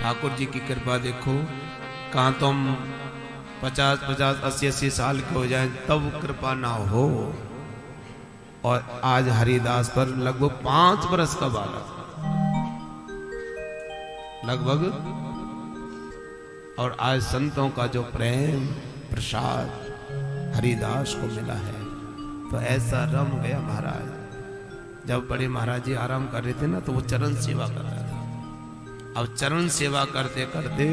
ठाकुर जी की कृपा देखो, कहाँ तो हम 50-50, 80-80 साल के हो जाएं तब कृपा ना हो। और आज हरिदास पर लगभग 5 बरस का बालक लगभग, और आज संतों का जो प्रेम प्रसाद हरिदास को मिला है, तो ऐसा रम गया महाराज। जब बड़े महाराज जी आराम कर रहे थे ना, तो वो चरण सेवा कर रहा था। अब चरण सेवा करते करते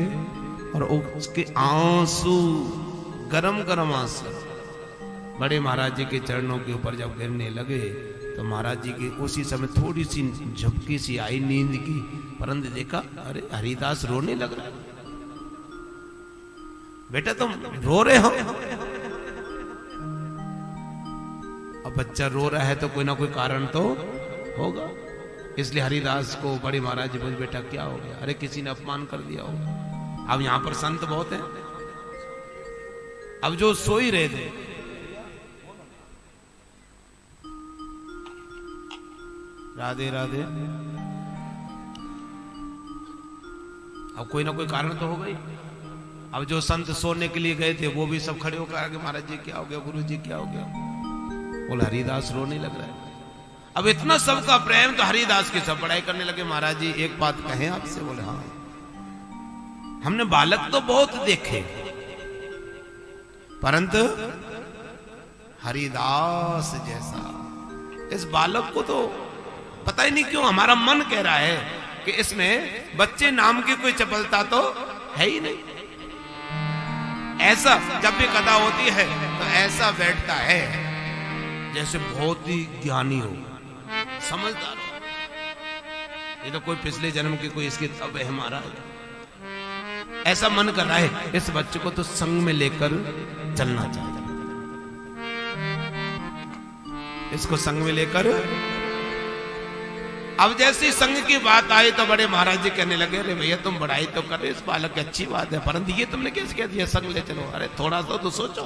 और उसके आंसू, गरम गरम आंसू बड़े महाराज जी के चरणों के ऊपर जब गिरने लगे, तो महाराज जी की उसी समय थोड़ी सी झपकी सी आई नींद की, परंतु देखा अरे हरिदास रोने लग रहा है। बेटा तुम रो रहे हो? अब बच्चा रो रहा है तो कोई ना कोई कारण तो होगा। इसलिए हरिदास को बड़े महाराज जी बोले, बेटा क्या हो गया? अरे किसी ने अपमान कर दिया होगा। अब यहां पर संत बहुत हैं। अब जो सो ही रहे थे, राधे राधे, अब कोई ना कोई कारण तो हो गई। अब जो संत सोने के लिए गए थे वो भी सब खड़े होकर आगे, महाराज जी क्या हो गया, गुरु जी क्या हो गया? बोले हरिदास रोने लग रहा है। अब इतना सबका प्रेम, तो हरिदास की सब बड़ाई करने लगे। महाराज जी एक बात कहें आपसे? बोले हाँ, हमने बालक तो बहुत देखे, परंतु हरिदास जैसा इस बालक को तो पता ही नहीं क्यों हमारा मन कह रहा है कि इसमें बच्चे नाम की कोई चपलता तो है ही नहीं। ऐसा जब भी कथा होती है तो ऐसा बैठता है जैसे बहुत ही ज्ञानी हो, समझदार हो। ये तो कोई पिछले जन्म की कोई इसकी तब है महाराज। ऐसा मन कर रहा है इस बच्चे को तो संग में लेकर चलना चाहिए, इसको संग में लेकर। अब जैसी संग की बात आई तो बड़े महाराज जी कहने लगे, अरे भैया तुम बड़ाई तो कर रहे इस बालक की, अच्छी बात है, परंतु ये तुमने कैसे कह दिया संग ले चलो? अरे थोड़ा सा तो सोचो,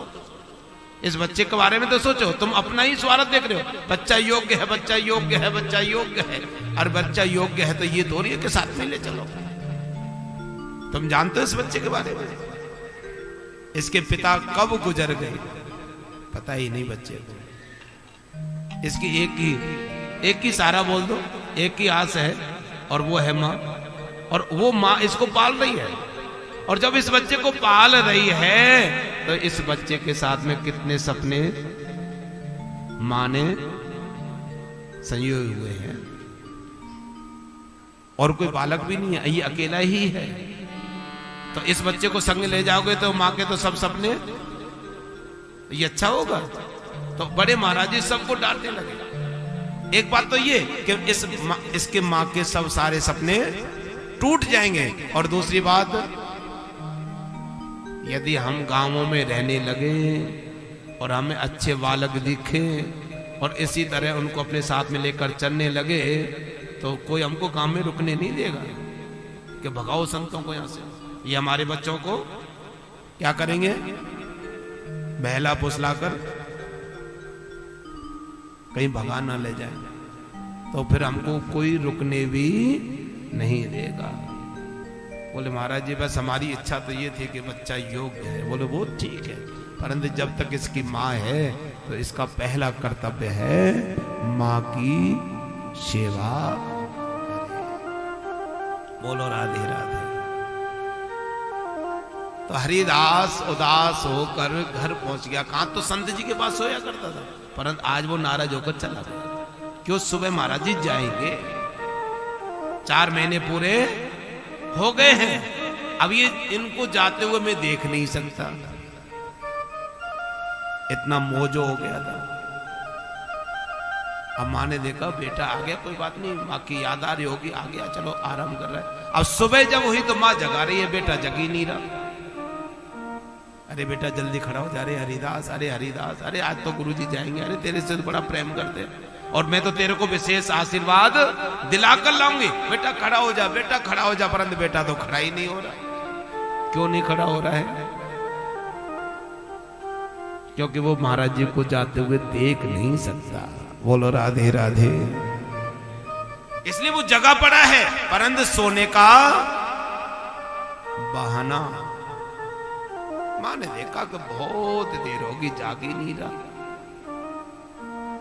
इस बच्चे के बारे में तो सोचो। तुम अपना ही स्वार्थ देख रहे हो। बच्चा योग्य है, बच्चा योग्य है, बच्चा योग्य है। और बच्चा योग्य है तो ये दोहरी के साथ में ले चलो। तुम जानते हो इस बच्चे के बारे में, इसके पिता कब गुजर गए पता ही नहीं बच्चे को। इसकी एक ही सारा बोल दो, एक ही आस है, और वो है माँ। और वो माँ इसको पाल रही है, और जब इस बच्चे को पाल रही है तो इस बच्चे के साथ में कितने सपने मां ने संयोगे हुए हैं। और कोई बालक भी नहीं है, ये अकेला ही है। तो इस बच्चे को संग ले जाओगे तो मां के तो सब सपने, ये अच्छा होगा? तो बड़े महाराज जी सबको डांटने लगे। एक बात तो ये कि इसके मां के सब सारे सपने टूट जाएंगे, और दूसरी बात, यदि हम गांवों में रहने लगे और हमें अच्छे बालक दिखे और इसी तरह उनको अपने साथ में लेकर चलने लगे, तो कोई हमको गांव में रुकने नहीं देगा कि भगाओ संतों को यहां से। ये हमारे बच्चों को क्या करेंगे? बहला फुसलाकर कहीं भगा ना ले जाए, तो फिर हमको कोई रुकने भी नहीं देगा। बोले महाराज जी बस हमारी इच्छा तो ये थी कि बच्चा योग्य है। बोले वो ठीक है, परंतु जब तक इसकी माँ है तो इसका पहला कर्तव्य है माँ की सेवा। बोलो राधे राधे। तो हरिदास उदास होकर घर पहुंच गया। कहां तो संत जी के पास सोया करता था, परंतु आज वो नाराज होकर चला गया। क्यों? सुबह महाराज जी जाएंगे, 4 महीने पूरे हो गए हैं। अब ये इनको जाते हुए मैं देख नहीं सकता, इतना मोजो हो गया था। अब माँ ने देखा बेटा आ गया, कोई बात नहीं, माँ की याद आ रही होगी, आ गया, चलो आराम कर रहा है। अब सुबह जब हुई तो माँ जगा रही है, बेटा जग ही नहीं रहा। अरे बेटा जल्दी खड़ा हो जा रहे हरिदास, अरे हरिदास, अरे आज तो गुरुजी जाएंगे, अरे तेरे से तो बड़ा प्रेम करते और मैं तो तेरे को विशेष आशीर्वाद दिलाकर लाऊंगी, बेटा खड़ा हो जा, बेटा खड़ा हो जा। परंतु बेटा तो खड़ा ही नहीं हो रहा। क्यों नहीं खड़ा हो रहा है? क्योंकि वो महाराज जी को जाते हुए देख नहीं सकता। बोलो राधे राधे। इसलिए वो जगह पड़ा है, परंतु सोने का, बहाना। मां ने देखा कि बहुत देर होगी, जाग ही नहीं रहा,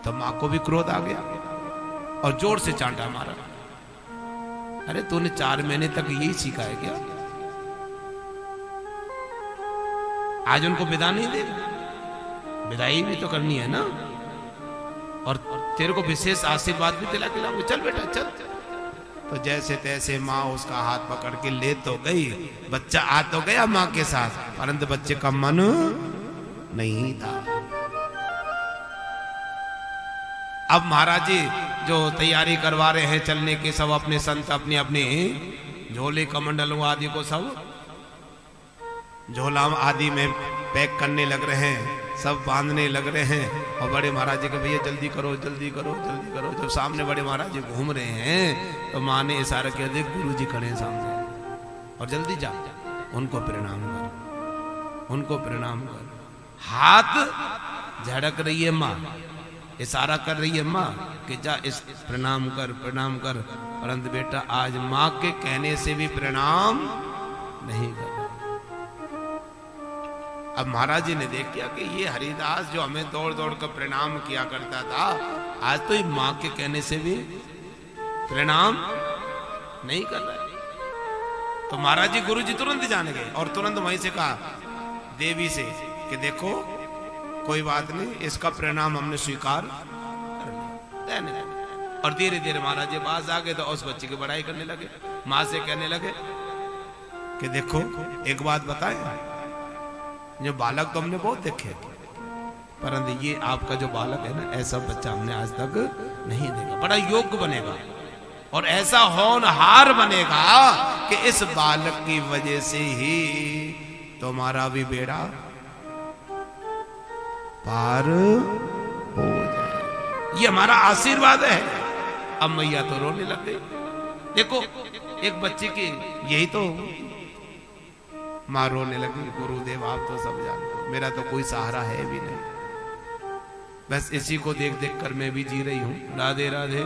तो मां को भी क्रोध आ गया और जोर से चांटा मारा। अरे तूने 4 महीने तक यही सीखा है क्या? आज उनको विदा नहीं दे? विदाई भी तो करनी है ना, और तेरे को विशेष आशीर्वाद भी दिला के लाऊंगा, चल बेटा चल। तो जैसे तैसे माँ उसका हाथ पकड़ के ले तो गई, बच्चा आ तो गया माँ के साथ, परंतु बच्चे का मन नहीं था। अब महाराज जी जो तैयारी करवा रहे हैं चलने के, सब अपने संत अपने अपने झोले कमंडलों आदि को सब झोला आदि में पैक करने लग रहे हैं, सब बांधने लग रहे हैं। और बड़े महाराज जी के भैया जल्दी करो जल्दी करो जल्दी करो। जब सामने बड़े महाराज जी घूम रहे हैं तो माँ ने इशारा किया, देख गुरु जी खड़े हैं सामने, और जल्दी जा उनको प्रणाम कर, उनको प्रणाम कर। हाथ झड़क रही है माँ, इशारा कर रही है माँ कि जा इस प्रणाम कर प्रणाम कर, परंतु बेटा आज माँ के कहने से भी प्रणाम नहीं कर। अब महाराज जी ने देख किया कि ये हरिदास जो हमें दौड़ दौड़ कर प्रणाम किया करता था, आज तो ये माँ के कहने से भी प्रणाम नहीं कर रहा है। तो महाराज जी गुरु जी तुरंत जाने गए और तुरंत वहीं से कहा देवी से कि देखो कोई बात नहीं, इसका प्रणाम हमने स्वीकार कर लिया। और धीरे धीरे महाराज जी पास आ गए तो उस बच्चे की बड़ाई करने लगे, माँ से कहने लगे कि देखो एक बात बताएं, जो बालक तो हमने बहुत देखे, परंतु ये आपका जो बालक है ना, ऐसा बच्चा हमने आज तक नहीं देखा। बड़ा योग्य बनेगा और ऐसा होनहार बनेगा कि इस बालक की वजह से ही तुम्हारा भी बेड़ा पार हो जाए। ये हमारा आशीर्वाद है। अब मैया तो रोने लग गई। देखो एक बच्चे की यही तो, मां रोने लगी, गुरुदेव आप तो सब जानते हो, मेरा तो कोई सहारा है भी नहीं, बस इसी को देख देख कर मैं भी जी रही हूं। राधे राधे।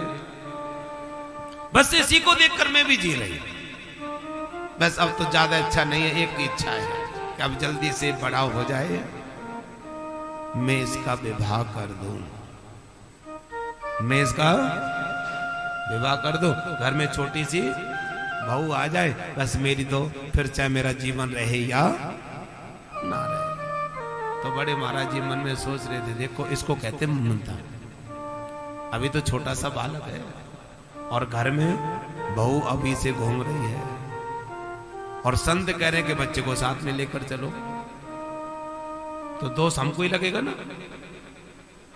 बस इसी को देखकर मैं भी जी रही हूं। बस अब तो ज्यादा इच्छा नहीं है, एक इच्छा है कि अब जल्दी से बड़ा हो जाए, मैं इसका विवाह कर दूं, मैं इसका विवाह कर दूं, घर में छोटी सी बहू आ जाए, बस मेरी तो फिर चाहे मेरा जीवन रहे या ना रहे। तो बड़े महाराज जी मन में सोच रहे थे, देखो इसको कहते ममता, अभी तो छोटा सा बालक है और घर में बहू अभी से घूम रही है, और संत कह रहे हैं कि बच्चे को साथ में लेकर चलो, तो दोष हमको ही लगेगा ना।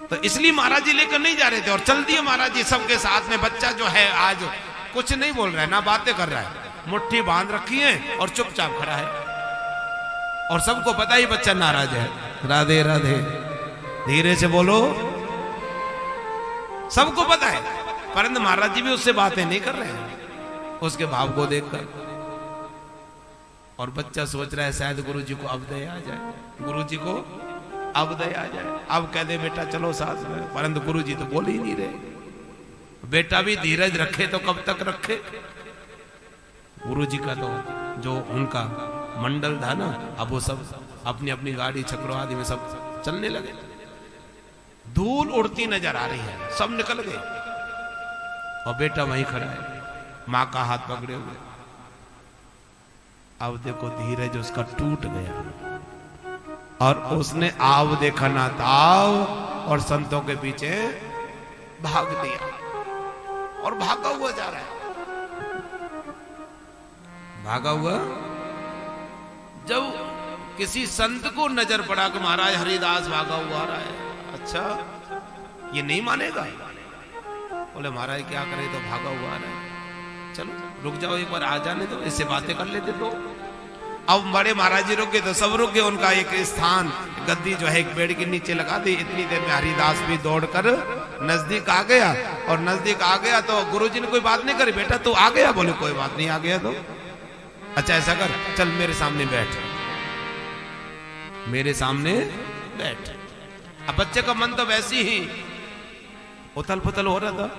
तो इसलिए महाराज जी लेकर नहीं जा रहे थे। और चल दिए महाराज जी सबके साथ में। बच्चा जो है आज कुछ नहीं बोल रहा है, ना बातें कर रहा है, मुट्ठी बांध रखी है और चुपचाप खड़ा है, और सबको पता ही बच्चा नाराज है। राधे राधे। धीरे से बोलो, सबको पता है, परंतु महाराज जी भी उससे बातें नहीं कर रहे हैं उसके भाव को देखकर। और बच्चा सोच रहा है शायद गुरु जी को अब दया आ जाए, गुरु जी को अब दया आ जाए, अब कह दे बेटा चलो साथ में, परंतु गुरु जी तो बोल ही नहीं रहे। बेटा भी धीरज रखे तो कब तक रखे। गुरु जी का तो जो उनका मंडल था ना, अब वो सब अपनी अपनी गाड़ी छकड़ों आदि में सब चलने लगे। धूल उड़ती नजर आ रही है, सब निकल गए और बेटा वहीं खड़ा है, मां का हाथ पकड़े हुए। अब देखो धीरज उसका टूट गया और उसने आव देखा ना ताव और संतों के पीछे भाग दिया और भागा हुआ जा रहा है। भागा हुआ जब किसी संत को नजर पड़ा कि महाराज हरिदास भागा हुआ आ रहा है, अच्छा ये नहीं मानेगा। बोले महाराज क्या करे, तो भागा हुआ आ रहा है, चलो रुक जाओ एक बार, आ जाने दो, इससे बातें कर लेते। तो अब बड़े महाराज जी रुक गए तो सब रुक गए। उनका एक स्थान गद्दी जो है एक पेड़ के नीचे लगा दी। इतनी देर में हरिदास भी दौड़कर नजदीक आ गया, और नजदीक आ गया तो गुरुजी ने कोई बात नहीं करी, बेटा तू आ गया? बोले कोई बात नहीं, आ गया तो अच्छा ऐसा कर, चल मेरे सामने बैठ, मेरे सामने बैठ। अब बच्चे का मन तो वैसे ही उथल पुथल हो रहा था,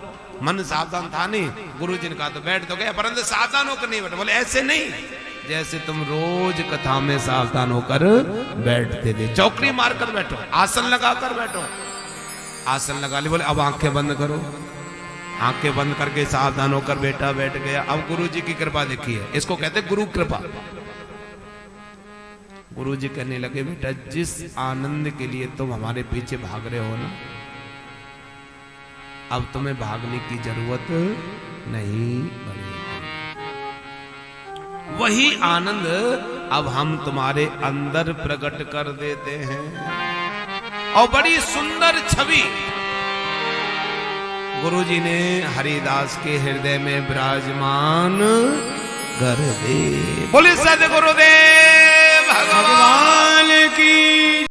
मन सावधान था नहीं। गुरुजी ने कहा तो बैठ तो गया, परंतु सावधान होकर नहीं बैठा। बोले ऐसे नहीं, जैसे तुम रोज कथा में सावधान होकर बैठते थे। चौकड़ी मारकर बैठो, आसन लगाकर बैठो। आसन लगा ली, बोले अब आंखें बंद करो। आंखें बंद करके सावधान होकर बेटा बैठ गया। अब गुरु जी की कृपा देखिए, इसको कहते गुरु कृपा। गुरु जी कहने लगे, बेटा जिस आनंद के लिए तुम हमारे पीछे भाग रहे हो ना, अब तुम्हें भागने की जरूरत नहीं पड़ेगी। वही आनंद अब हम तुम्हारे अंदर प्रकट कर देते हैं। और बड़ी सुंदर छवि गुरु जी ने हरिदास के हृदय में विराजमान कर दे। बोले सद्गुरुदेव भगवान की।